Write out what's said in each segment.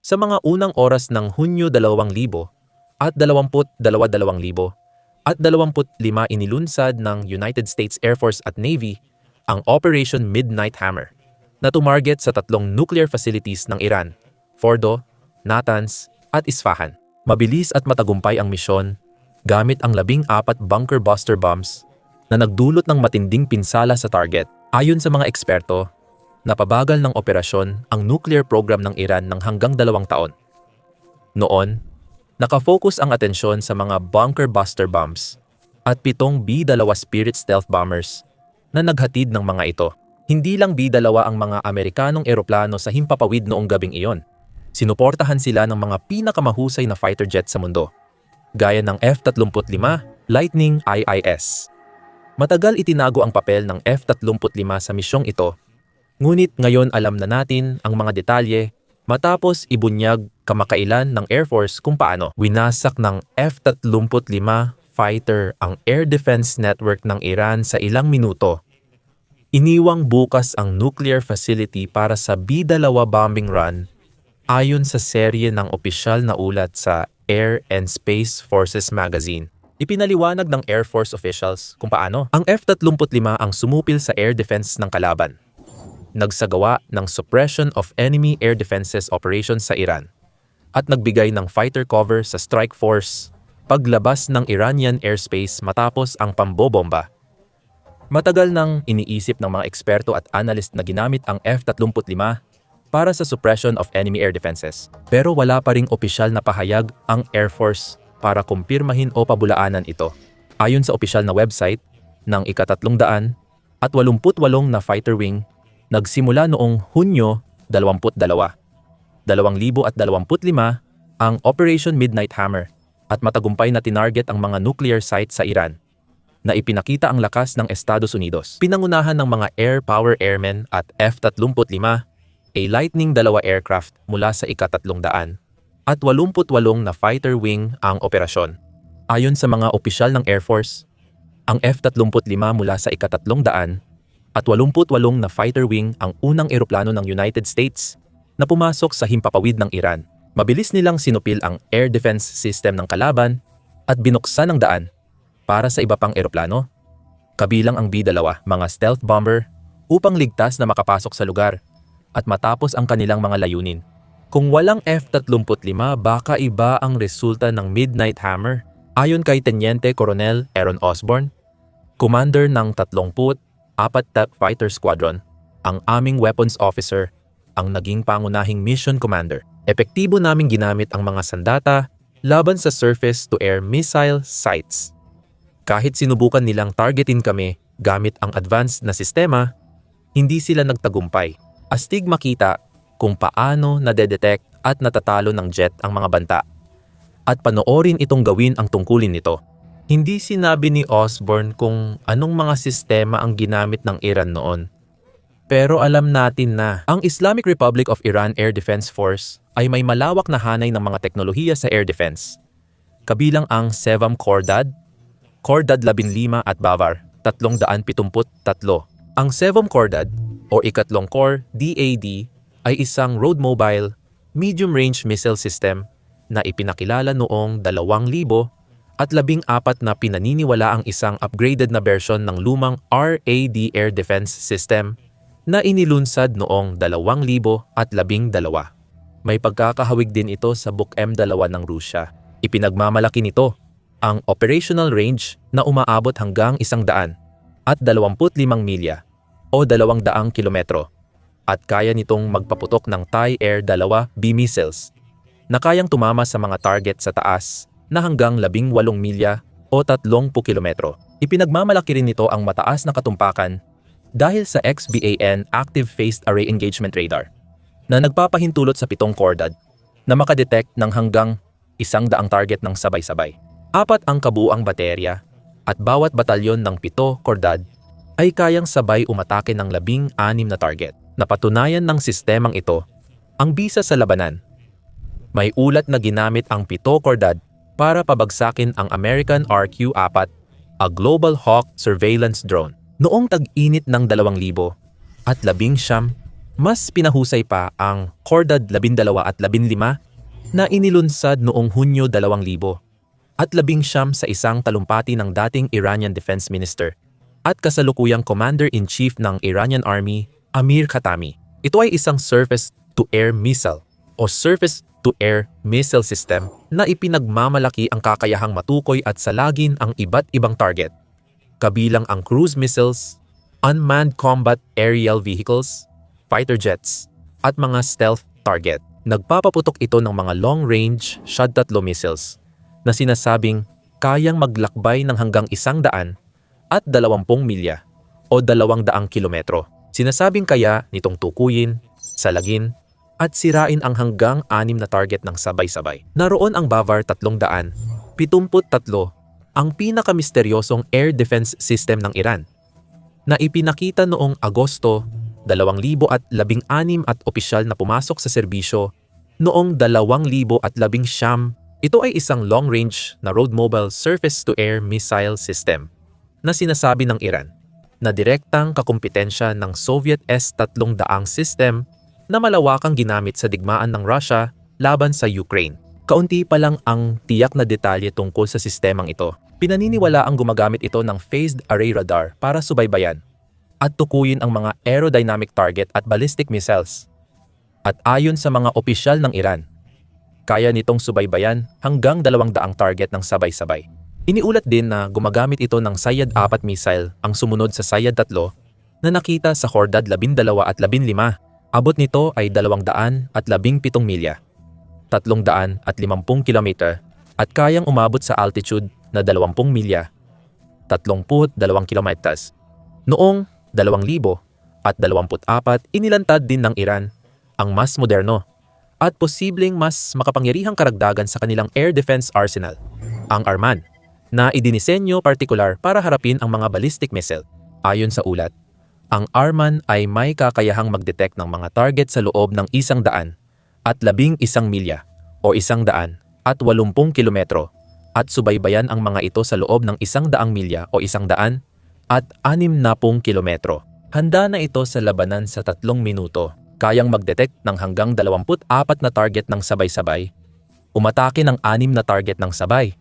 Sa mga unang oras ng Hunyo 2000 at 2025 at 25 inilunsad ng United States Air Force at Navy ang Operation Midnight Hammer na tumarget sa tatlong nuclear facilities ng Iran, Fordo, Natanz at Isfahan. Mabilis at matagumpay ang misyon gamit ang 14 bunker buster bombs na nagdulot ng matinding pinsala sa target. Ayon sa mga eksperto, napabagal ng operasyon ang nuclear program ng Iran ng hanggang 2 taon. Noon, nakafocus ang atensyon sa mga bunker buster bombs at 7 B-2 Spirit stealth bombers na naghatid ng mga ito. Hindi lang B-2 ang mga Amerikanong eroplano sa himpapawid noong gabing iyon. Sinuportahan sila ng mga pinakamahusay na fighter jet sa mundo, gaya ng F-35 Lightning IIS. Matagal itinago ang papel ng F-35 sa misyong ito, ngunit ngayon alam na natin ang mga detalye matapos ibunyag kamakailan ng Air Force kung paano winasak ng F-35 fighter ang air defense network ng Iran sa ilang minuto. Iniwang bukas ang nuclear facility para sa B-2 bombing run ayon sa serye ng opisyal na ulat sa Air and Space Forces magazine. Ipinaliwanag ng Air Force officials kung paano ang F-35 ang sumupil sa air defense ng kalaban. Nagsagawa ng suppression of enemy air defenses operations sa Iran at nagbigay ng fighter cover sa strike force paglabas ng Iranian airspace matapos ang pambobomba. Matagal nang iniisip ng mga eksperto at analyst na ginamit ang F-35 para sa suppression of enemy air defenses. Pero wala pa ring opisyal na pahayag ang Air Force para kumpirmahin o pabulaanan ito. Ayon sa opisyal na website ng ika-300 at 88 na fighter wing, nagsimula noong Hunyo 22, 2025 ang Operation Midnight Hammer at matagumpay na tinarget ang mga nuclear sites sa Iran na ipinakita ang lakas ng Estados Unidos. Pinangunahan ng mga air power airmen at F-35 a Lightning II aircraft mula sa ika-300 at 88 na fighter wing ang operasyon. Ayon sa mga opisyal ng Air Force, ang F-35 mula sa ika-300 at 88 na fighter wing ang unang eroplano ng United States na pumasok sa himpapawid ng Iran. Mabilis nilang sinupil ang air defense system ng kalaban at binuksan ang daan para sa iba pang eroplano, kabilang ang B-2 mga stealth bomber upang ligtas na makapasok sa lugar at matapos ang kanilang mga layunin. Kung walang F-35, baka iba ang resulta ng Midnight Hammer. Ayon kay Teniente Colonel Aaron Osborne, commander ng 34th Fighter Squadron, ang aming weapons officer ang naging pangunahing mission commander. Epektibo naming ginamit ang mga sandata laban sa surface-to-air missile sites. Kahit sinubukan nilang targetin kami gamit ang advanced na sistema, hindi sila nagtagumpay. Astig makita kung paano nadedetect at natatalo ng jet ang mga banta. At panoorin itong gawin ang tungkulin nito. Hindi sinabi ni Osborne kung anong mga sistema ang ginamit ng Iran noon. Pero alam natin na ang Islamic Republic of Iran Air Defense Force ay may malawak na hanay ng mga teknolohiya sa air defense. Kabilang ang Sevam Khordad, Khordad 15 at Bavar 373. Ang Sevam Khordad o ikatlong core DAD ay isang road mobile medium-range missile system na ipinakilala noong 2014 na pinaniniwala ang isang upgraded na version ng lumang RAD air defense system na inilunsad noong 2012. May pagkakahawig din ito sa Buk M2 ng Rusya. Ipinagmamalaki nito ang operational range na umaabot hanggang 100 at 25 milya o 200 kilometro at kaya nitong magpaputok ng TIE-Air 2 B missiles na kayang tumama sa mga target sa taas na hanggang 18 milya o 30 kilometro. Ipinagmamalaki rin nito ang mataas na katumpakan dahil sa XBAN Active Phased Array Engagement Radar na nagpapahintulot sa 7 Khordad na makadetect ng hanggang 100 target ng sabay-sabay. 4 ang kabuuang baterya at bawat batalyon ng 7 Khordad ay kayang sabay umatake ng 16 na target. Napatunayan ng sistemang ito ang bisa sa labanan. May ulat na ginamit ang 7 Khordad para pabagsakin ang American RQ-4, a Global Hawk surveillance drone. Noong tag-init ng 2019, Mas pinahusay pa ang Khordad 12 at 15 na inilunsad noong Hunyo 2000 at 19 sa isang talumpati ng dating Iranian Defense Minister at kasalukuyang Commander-in-Chief ng Iranian Army, Amir Khatami. Ito ay isang surface-to-air missile o surface-to-air missile system na ipinagmamalaki ang kakayahang matukoy at salagin ang iba't ibang target, kabilang ang cruise missiles, unmanned combat aerial vehicles, fighter jets, at mga stealth target. Nagpapaputok ito ng mga long-range Shahed-3 missiles na sinasabing kayang maglakbay ng hanggang 100 at 20 milya o 200 kilometro. Sinasabing kaya nitong tukuyin, salagin, at sirain ang hanggang 6 na target ng sabay-sabay. Naroon ang Bavar 373, ang pinakamisteryosong air defense system ng Iran, na ipinakita noong Agosto 2016 at opisyal na pumasok sa serbisyo noong 2019. Ito ay isang long-range na road mobile surface-to-air missile system na sinasabi ng Iran na direktang kakumpetensya ng Soviet S-300 system na malawakang ginamit sa digmaan ng Russia laban sa Ukraine. Kaunti pa lang ang tiyak na detalye tungkol sa sistemang ito. Pinaniniwala ang gumagamit ito ng phased array radar para subaybayan at tukuyin ang mga aerodynamic target at ballistic missiles. At ayon sa mga opisyal ng Iran, kaya nitong subaybayan hanggang 200 target ng sabay-sabay. Iniulat din na gumagamit ito ng Sayyad-4 missile ang sumunod sa Sayyad-3 na nakita sa Khordad 12 at 15. Abot nito ay 217 milya, 350 kilometer at kayang umabot sa altitude na 20 milya, 32 kilometers. Noong 2024, inilantad din ng Iran ang mas moderno at posibleng mas makapangyarihang karagdagan sa kanilang air defense arsenal, ang Arman, na idinisenyo partikular para harapin ang mga ballistic missile. Ayon sa ulat, ang Arman ay may kakayahang mag-detect ng mga target sa loob ng 100 at 11 milya o 180 kilometro at subaybayan ang mga ito sa loob ng 100 milya o 160 kilometro. Handa na ito sa labanan sa 3 minuto. Kayang mag-detect ng hanggang 24 na target ng sabay-sabay, umatake ng 6 na target ng sabay,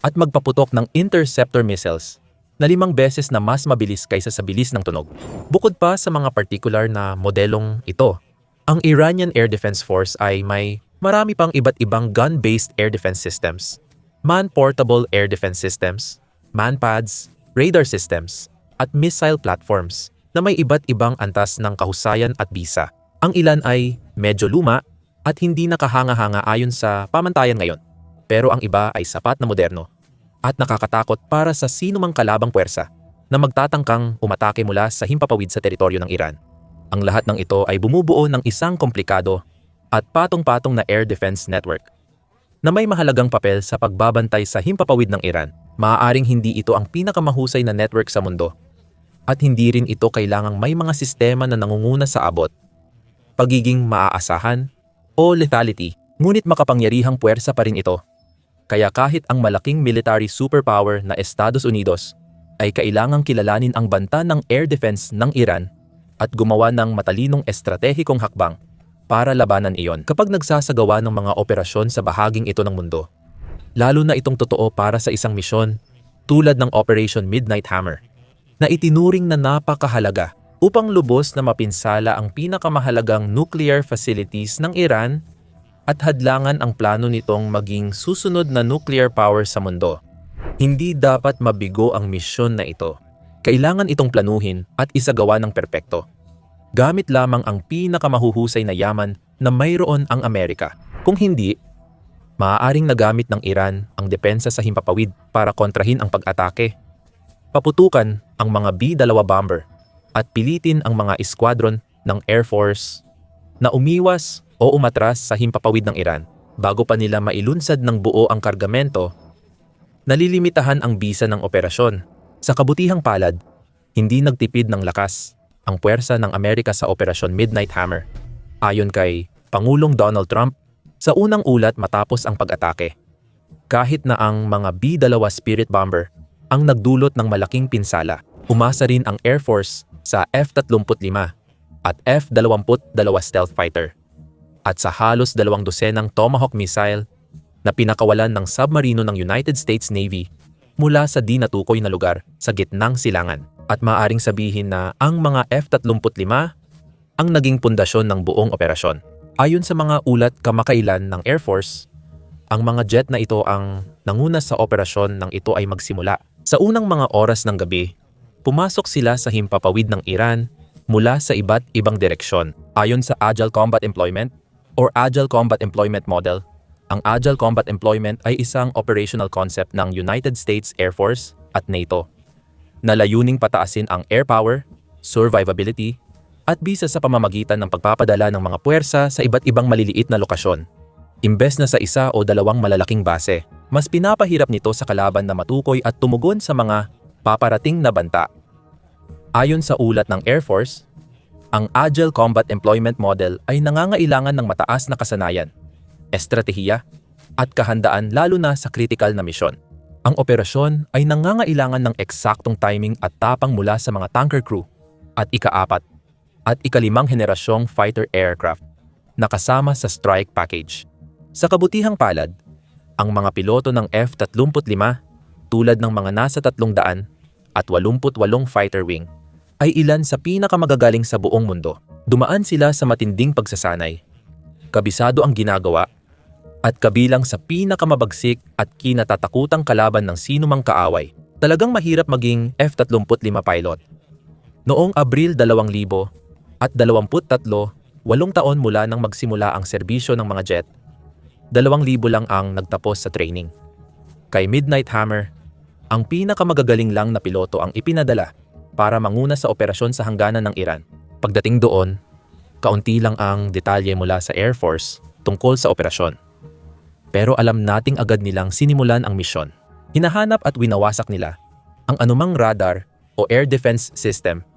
at magpaputok ng interceptor missiles na 5 beses na mas mabilis kaysa sa bilis ng tunog. Bukod pa sa mga particular na modelong ito, ang Iranian Air Defense Force ay may marami pang iba't ibang gun-based air defense systems, man-portable air defense systems, manpads, radar systems, at missile platforms na may iba't ibang antas ng kahusayan at bisa. Ang ilan ay medyo luma at hindi nakahanga-hanga ayon sa pamantayan ngayon, pero ang iba ay sapat na moderno at nakakatakot para sa sinumang kalabang puwersa na magtatangkang umatake mula sa himpapawid sa teritoryo ng Iran. Ang lahat ng ito ay bumubuo ng isang komplikado at patong-patong na air defense network na may mahalagang papel sa pagbabantay sa himpapawid ng Iran. Maaaring hindi ito ang pinakamahusay na network sa mundo at hindi rin ito kailangang may mga sistema na nangunguna sa abot, pagiging maaasahan, o lethality, ngunit makapangyarihang puwersa pa rin ito. Kaya kahit ang malaking military superpower na Estados Unidos ay kailangang kilalanin ang banta ng air defense ng Iran at gumawa ng matalinong estratehikong hakbang para labanan iyon kapag nagsasagawa ng mga operasyon sa bahaging ito ng mundo. Lalo na itong totoo para sa isang misyon tulad ng Operation Midnight Hammer na itinuring na napakahalaga upang lubos na mapinsala ang pinakamahalagang nuclear facilities ng Iran at hadlangan ang plano nitong maging susunod na nuclear power sa mundo. Hindi dapat mabigo ang misyon na ito. Kailangan itong planuhin at isagawa ng perpekto. Gamit lamang ang pinakamahuhusay na yaman na mayroon ang Amerika. Kung hindi, maaaring nagamit ng Iran ang depensa sa himpapawid para kontrahin ang pag-atake, paputukan ang mga B-2 bomber at pilitin ang mga esquadron ng Air Force na umiwas o umatras sa himpapawid ng Iran bago pa nila mailunsad ng buo ang kargamento. Nalilimitahan ang bisa ng operasyon. Sa kabutihang palad, hindi nagtipid ng lakas ang puwersa ng Amerika sa Operation Midnight Hammer. Ayon kay Pangulong Donald Trump, sa unang ulat matapos ang pag-atake, kahit na ang mga B-2 Spirit Bomber ang nagdulot ng malaking pinsala, umasa rin ang Air Force sa F-35 at F-22 stealth fighter, at sa halos 200 Tomahawk missile na pinakawalan ng submarino ng United States Navy mula sa di natukoy na lugar sa gitnang silangan. At maaring sabihin na ang mga F-35 ang naging pundasyon ng buong operasyon. Ayon sa mga ulat kamakailan ng Air Force, ang mga jet na ito ang nanguna sa operasyon nang ito ay magsimula. Sa unang mga oras ng gabi, pumasok sila sa himpapawid ng Iran mula sa iba't ibang direksyon. Ayon sa Agile Combat Employment or Agile Combat Employment Model, ang Agile Combat Employment ay isang operational concept ng United States Air Force at NATO na layuning pataasin ang air power, survivability, at bisa sa pamamagitan ng pagpapadala ng mga puwersa sa iba't ibang maliliit na lokasyon. Imbes na sa isa o dalawang malalaking base, mas pinapahirap nito sa kalaban na matukoy at tumugon sa mga paparating na banta. Ayon sa ulat ng Air Force, ang Agile Combat Employment Model ay nangangailangan ng mataas na kasanayan, estratehiya, at kahandaan lalo na sa critical na misyon. Ang operasyon ay nangangailangan ng eksaktong timing at tapang mula sa mga tanker crew at ika-4 at ika-5 henerasyong fighter aircraft na kasama sa strike package. Sa kabutihang palad, ang mga piloto ng F-35 tulad ng mga nasa 300 at 88 fighter wing ay ilan sa pinakamagagaling sa buong mundo. Dumaan sila sa matinding pagsasanay, kabisado ang ginagawa, at kabilang sa pinakamabagsik at kinatatakutang kalaban ng sinumang kaaway. Talagang mahirap maging F-35 pilot. Noong Abril 2023, 8 taon mula nang magsimula ang serbisyo ng mga jet, 2,000 lang ang nagtapos sa training. Kay Midnight Hammer, ang pinakamagagaling lang na piloto ang ipinadala para manguna sa operasyon sa hangganan ng Iran. Pagdating doon, kaunti lang ang detalye mula sa Air Force tungkol sa operasyon. Pero alam nating agad nilang sinimulan ang misyon. Hinahanap at winawasak nila ang anumang radar o air defense system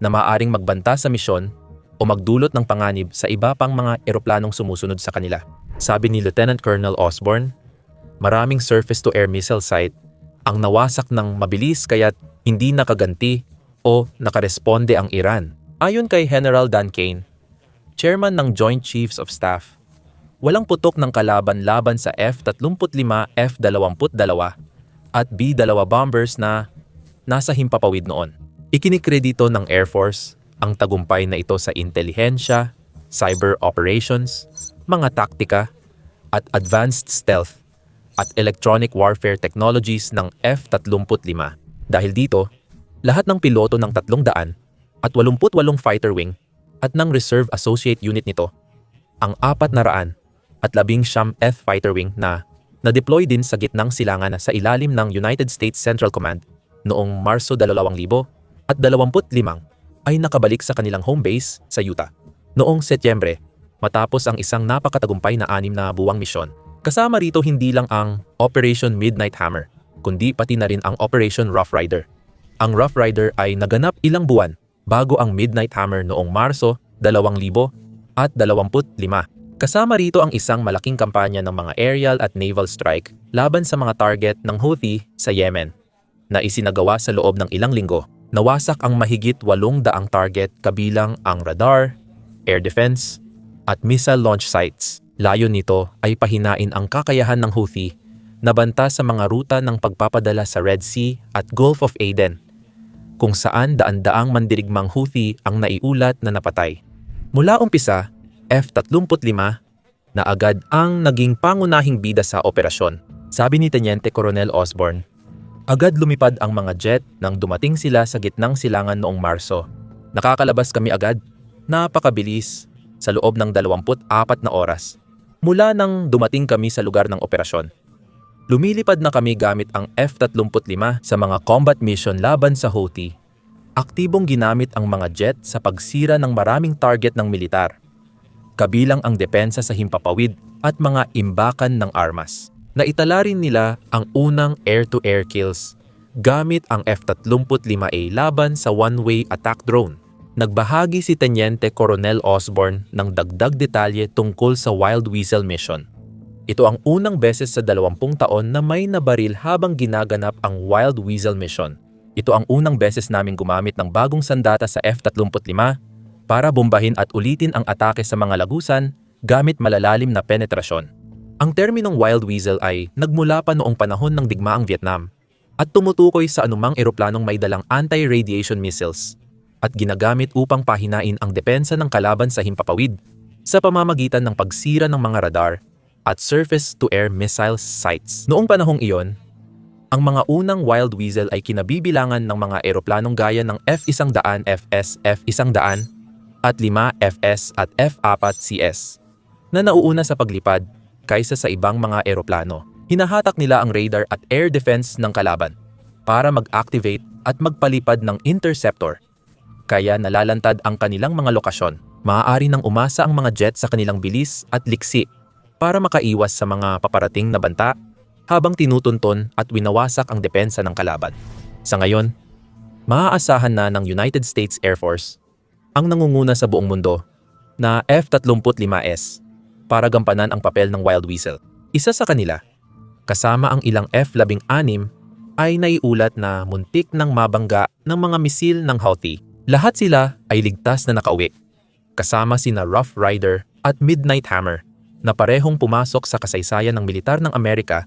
na maaaring magbanta sa misyon o magdulot ng panganib sa iba pang mga eroplanong sumusunod sa kanila. Sabi ni Lieutenant Colonel Osborne, maraming surface-to-air missile site ang nawasak ng mabilis kaya't hindi nakaganti o nakaresponde ang Iran. Ayon kay General Dan Kane, chairman ng Joint Chiefs of Staff, walang putok ng kalaban laban sa F-35, F-22 at B-2 bombers na nasa himpapawid noon. Ikinikredito ng Air Force ang tagumpay na ito sa intelihensya, cyber operations, mga taktika, at advanced stealth at electronic warfare technologies ng F-35. Dahil dito, lahat ng piloto ng 300 at 88 fighter wing at ng Reserve Associate Unit nito, ang 400 at 19 F fighter wing na na-deploy din sa gitnang silangan sa ilalim ng United States Central Command noong Marso 2025 ay nakabalik sa kanilang home base sa Utah noong Setyembre matapos ang isang napakatagumpay na 6 na buwang misyon. Kasama rito hindi lang ang Operation Midnight Hammer, kundi pati na rin ang Operation Rough Rider. Ang Rough Rider ay naganap ilang buwan bago ang Midnight Hammer noong Marso 2025. Kasama rito ang isang malaking kampanya ng mga aerial at naval strike laban sa mga target ng Houthi sa Yemen na isinagawa sa loob ng ilang linggo. Nawasak ang mahigit 800 target kabilang ang radar, air defense, at missile launch sites. Layon nito ay pahinain ang kakayahan ng Houthi na banta sa mga ruta ng pagpapadala sa Red Sea at Gulf of Aden, kung saan daan-daang mandirigmang Houthi ang naiulat na napatay. Mula umpisa, F-35 na agad ang naging pangunahing bida sa operasyon. Sabi ni Teniente Coronel Osborne, agad lumipad ang mga jet nang dumating sila sa gitnang silangan noong Marso. Nakakalabas kami agad, napakabilis, sa loob ng 24 na oras. Mula nang dumating kami sa lugar ng operasyon, lumilipad na kami gamit ang F-35 sa mga combat mission laban sa Houthi. Aktibong ginamit ang mga jet sa pagsira ng maraming target ng militar, kabilang ang depensa sa himpapawid at mga imbakan ng armas. Naitala rin nila ang unang air-to-air kills gamit ang F-35A laban sa one-way attack drone. Nagbahagi si Teniente Coronel Osborne ng dagdag detalye tungkol sa Wild Weasel mission. Ito ang unang beses sa 20 taon na may nabaril habang ginaganap ang Wild Weasel mission. Ito ang unang beses naming gumamit ng bagong sandata sa F-35 para bombahin at ulitin ang atake sa mga lagusan gamit malalalim na penetrasyon. Ang terminong Wild Weasel ay nagmula pa noong panahon ng digmaang Vietnam at tumutukoy sa anumang eroplanong may dalang anti-radiation missiles at ginagamit upang pahinain ang depensa ng kalaban sa himpapawid sa pamamagitan ng pagsira ng mga radar at surface-to-air missile sites. Noong panahong iyon, ang mga unang Wild Weasel ay kinabibilangan ng mga eroplanong gaya ng F-100 FS, F-100 at 5 FS at F-4 CS na nauuna sa paglipad kaysa sa ibang mga eroplano. Hinahatak nila ang radar at air defense ng kalaban para mag-activate at magpalipad ng interceptor. Kaya nalalantad ang kanilang mga lokasyon. Maaari nang umasa ang mga jet sa kanilang bilis at liksi para makaiwas sa mga paparating na banta habang tinutunton at winawasak ang depensa ng kalaban. Sa ngayon, maaasahan na ng United States Air Force ang nangunguna sa buong mundo na F-35S para gampanan ang papel ng Wild Weasel. Isa sa kanila, kasama ang ilang F-16 ay naiulat na muntik ng mabangga ng mga misil ng Houthi. Lahat sila ay ligtas na nakauwi, kasama sina Rough Rider at Midnight Hammer na parehong pumasok sa kasaysayan ng militar ng Amerika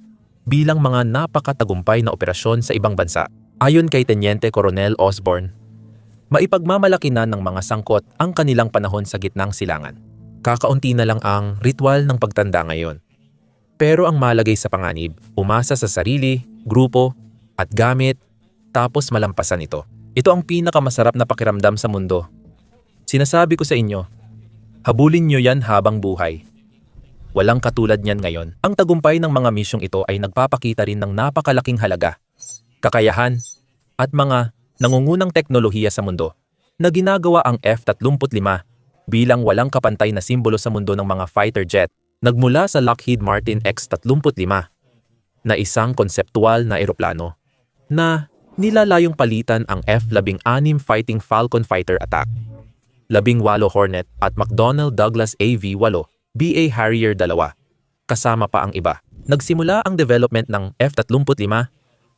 bilang mga napakatagumpay na operasyon sa ibang bansa. Ayon kay Teniente Coronel Osborne, maipagmamalaki na ng mga sangkot ang kanilang panahon sa gitnang silangan. Kakaunti na lang ang ritual ng pagtanda ngayon. Pero ang malagay sa panganib, umasa sa sarili, grupo, at gamit, tapos malampasan ito. Ito ang pinakamasarap na pakiramdam sa mundo. Sinasabi ko sa inyo, habulin nyo yan habang buhay. Walang katulad niyan ngayon. Ang tagumpay ng mga misyong ito ay nagpapakita rin ng napakalaking halaga, kakayahan, at mga nangungunang teknolohiya sa mundo na ginagawa ang F-35 bilang walang kapantay na simbolo sa mundo ng mga fighter jet. Nagmula sa Lockheed Martin X-35 na isang konseptual na eroplano na nilalayong palitan ang F-16 Fighting Falcon Fighter Attack, 18 Hornet at McDonnell Douglas AV-8 BA Harrier 2, kasama pa ang iba. Nagsimula ang development ng F-35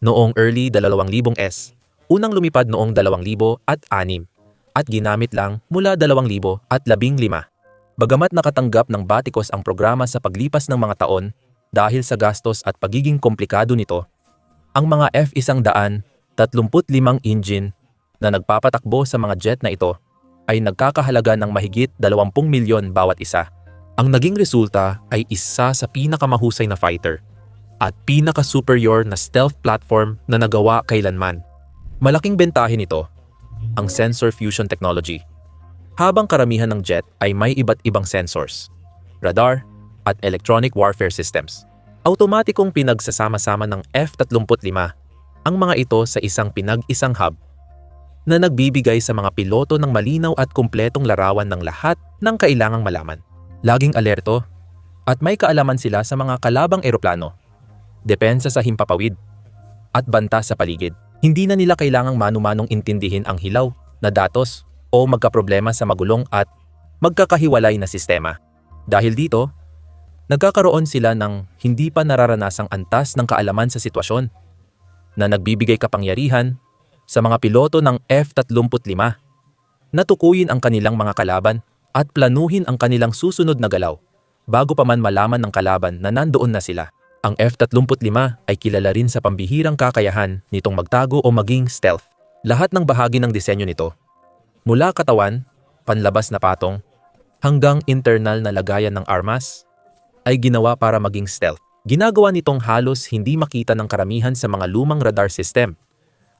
noong early 2000s, unang lumipad noong 2006 at ginamit lang mula 2015. Bagamat nakatanggap ng batikos ang programa sa paglipas ng mga taon dahil sa gastos at pagiging komplikado nito, ang mga F-135 engine na nagpapatakbo sa mga jet na ito ay nagkakahalaga ng mahigit 20 milyon bawat isa. Ang naging resulta ay isa sa pinakamahusay na fighter at pinaka-superior na stealth platform na nagawa kailanman. Malaking bentahe nito, ang sensor fusion technology. Habang karamihan ng jet ay may iba't ibang sensors, radar, at electronic warfare systems, automatikong pinagsasama-sama ng F-35 ang mga ito sa isang pinag-isang hub na nagbibigay sa mga piloto ng malinaw at kumpletong larawan ng lahat ng kailangang malaman. Laging alerto at may kaalaman sila sa mga kalabang eroplano, depensa sa himpapawid, at banta sa paligid. Hindi na nila kailangang manu-manong intindihin ang hilaw na datos o magkaproblema sa magulong at magkakahiwalay na sistema. Dahil dito, nagkakaroon sila ng hindi pa nararanasang antas ng kaalaman sa sitwasyon na nagbibigay kapangyarihan sa mga piloto ng F-35 na tukuyin ang kanilang mga kalaban at planuhin ang kanilang susunod na galaw bago pa man malaman ng kalaban na nandoon na sila. Ang F-35 ay kilala rin sa pambihirang kakayahan nitong magtago o maging stealth. Lahat ng bahagi ng disenyo nito, mula katawan, panlabas na patong, hanggang internal na lagayan ng armas, ay ginawa para maging stealth. Ginagawa nitong halos hindi makita ng karamihan sa mga lumang radar system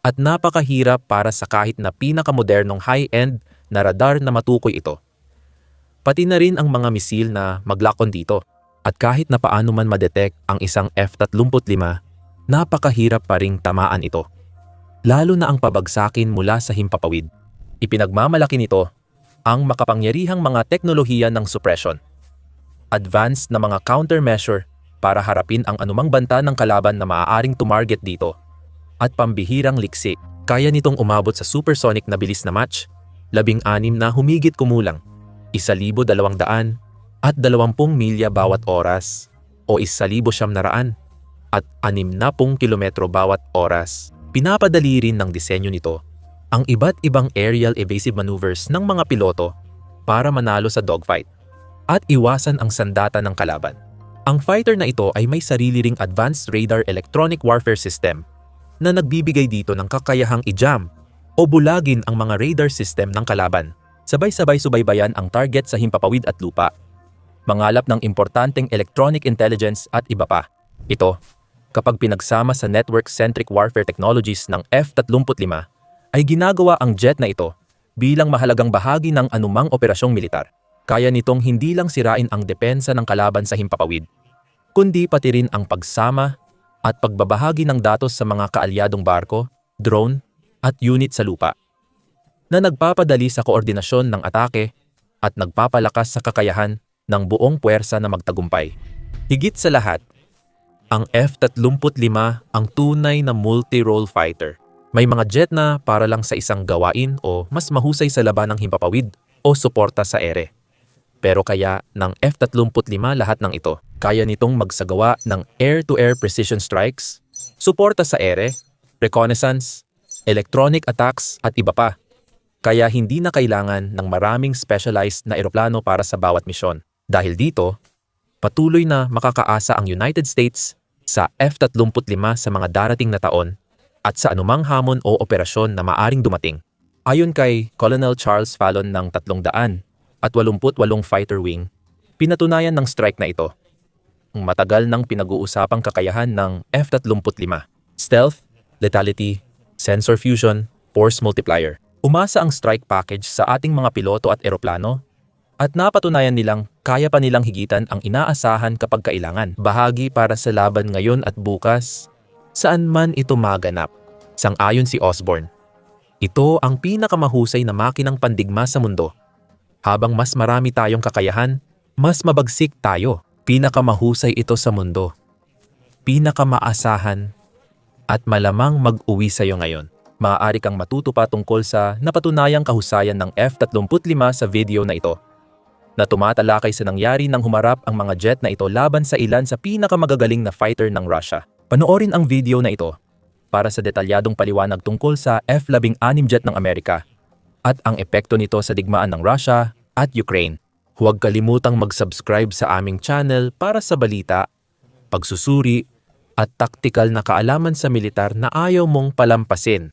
at napakahirap para sa kahit na pinakamodernong high-end na radar na matukoy ito. Pati na rin ang mga misil na maglakon dito. At kahit na paano man ma-detect ang isang F-35, napakahirap pa ring tamaan ito. Lalo na ang pabagsakin mula sa himpapawid. Ipinagmamalaki nito ang makapangyarihang mga teknolohiya ng suppression, advanced na mga countermeasure para harapin ang anumang banta ng kalaban na maaaring tumarget dito, at pambihirang liksi. Kaya nitong umabot sa supersonic na bilis na Mach 16 na humigit kumulang 1,200 at 20 milya bawat oras o 1,900 at 60 kilometro bawat oras. Pinapadali rin ng disenyo nito ang iba't ibang aerial evasive maneuvers ng mga piloto para manalo sa dogfight at iwasan ang sandata ng kalaban. Ang fighter na ito ay may sarili ring advanced radar electronic warfare system na nagbibigay dito ng kakayahang i-jam o bulagin ang mga radar system ng kalaban. Sabay-sabay subaybayan ang target sa himpapawid at lupa, mangalap ng importanteng electronic intelligence at iba pa. Ito, kapag pinagsama sa network-centric warfare technologies ng F-35, ay ginagawa ang jet na ito bilang mahalagang bahagi ng anumang operasyong militar. Kaya nitong hindi lang sirain ang depensa ng kalaban sa himpapawid, kundi pati rin ang pagsama at pagbabahagi ng datos sa mga kaalyadong barko, drone, at unit sa lupa, na nagpapadali sa koordinasyon ng atake at nagpapalakas sa kakayahan ng buong puwersa na magtagumpay. Higit sa lahat, ang F-35 ang tunay na multi-role fighter. May mga jet na para lang sa isang gawain o mas mahusay sa labanang himpapawid o suporta sa ere. Pero kaya ng F-35 lahat ng ito. Kaya nitong magsagawa ng air-to-air precision strikes, suporta sa ere, reconnaissance, electronic attacks at iba pa. Kaya hindi na kailangan ng maraming specialized na eroplano para sa bawat misyon. Dahil dito, patuloy na makakaasa ang United States sa F-35 sa mga darating na taon at sa anumang hamon o operasyon na maaring dumating. Ayon kay Colonel Charles Fallon ng 388 Fighter Wing, pinatunayan ng strike na ito ang matagal nang pinag-uusapang kakayahan ng F-35. Stealth, lethality, sensor fusion, force multiplier. Umasa ang strike package sa ating mga piloto at eroplano at napatunayan nilang kaya pa nilang higitan ang inaasahan kapag kailangan. Bahagi para sa laban ngayon at bukas, saan man ito maganap. Sang-ayon si Osborne, ito ang pinakamahusay na makinang pandigma sa mundo. Habang mas marami tayong kakayahan, mas mabagsik tayo. Pinakamahusay ito sa mundo. Pinakamaasahan at malamang mag-uwi sa'yo ngayon. Maaari kang matuto pa tungkol sa napatunayang kahusayan ng F-35 sa video na ito, na tumatalakay sa nangyari nang humarap ang mga jet na ito laban sa ilan sa pinakamagagaling na fighter ng Russia. Panoorin ang video na ito para sa detalyadong paliwanag tungkol sa F-16 jet ng Amerika at ang epekto nito sa digmaan ng Russia at Ukraine. Huwag kalimutang mag-subscribe sa aming channel para sa balita, pagsusuri, at taktikal na kaalaman sa militar na ayaw mong palampasin.